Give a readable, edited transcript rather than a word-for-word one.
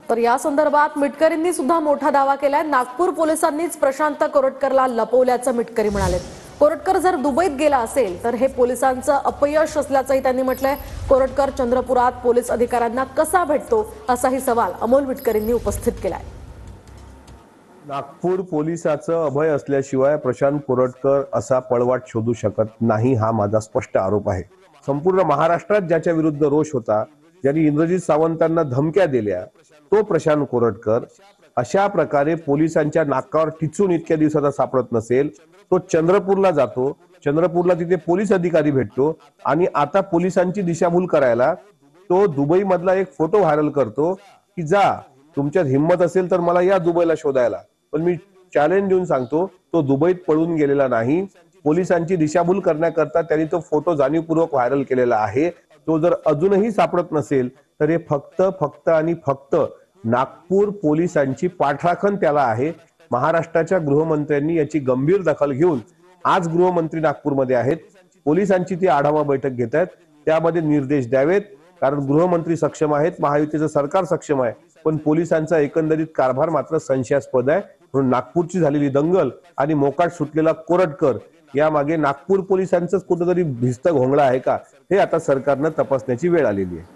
तर या संदर्भात मिटकरींनी सुद्धा मोठा दावा केलाय। नागपूर पोलिसांनीच प्रशांत कोरटकरला लपवल्याचं मिटकरी म्हणाले। कोरटकर जर दुबईत गेला असेल तर हे पोलिसांचं अपयश असल्याचंही त्यांनी म्हटलंय। कोरटकर चंद्रपुरात पोलीस अधिकाऱ्यांना कसा भेटतो असाही सवाल अमोल मिटकरींनी उपस्थित केलाय। नागपूर पोलिसाचं अभय असल्याशिवाय प्रशांत कोरटकर असा पळवाट शोधू शकत नाही, हा माझा स्पष्ट आरोप आहे। संपूर्ण महाराष्ट्रात ज्याच्या विरुद्ध रोष होता, ज्यांनी इंद्रजित सावंतांना धमक्या दिल्या, तो प्रशांत कोरटकर अशा प्रकारे पोलिसांच्या नाकावर टिचून इतक्या दिवसाचा सापडत नसेल। तो चंद्रपूरला जातो, चंद्रपूरला तिथे पोलीस अधिकारी भेटतो आणि आता पोलिसांची दिशाभूल करायला तो दुबई मधला एक फोटो व्हायरल करतो की जा तुमच्यात हिम्मत असेल तर मला या दुबईला शोधायला। पण मी चॅलेंज देऊन सांगतो, तो दुबईत पळून गेलेला नाही। पोलिसांची दिशाभूल करण्याकरता त्यांनी तो फोटो जाणीवपूर्वक व्हायरल केलेला आहे। तो जर अजूनही सापडत नसेल तर हे फक्त आणि फक्त नागपूर पोलिसांची पाठराखण त्याला आहे। महाराष्ट्राच्या गृहमंत्र्यांनी याची गंभीर दखल घेऊन आज गृहमंत्री नागपूरमध्ये आहेत, पोलिसांची ती आढावा बैठक घेत आहेत, त्यामध्ये निर्देश द्यावेत। कारण गृहमंत्री सक्षम आहेत, महायुतीचं सरकार सक्षम आहे, पण पोलिसांचा एकंदरीत कारभार मात्र संशयास्पद आहे। म्हणून नागपूरची झालेली दंगल आणि मोकाट सुटलेला कोरटकर यामागे नागपूर पोलिसांचंच कुठेतरी भिस्त घोंगडा आहे का, हे आता सरकारनं तपासण्याची वेळ आलेली आहे।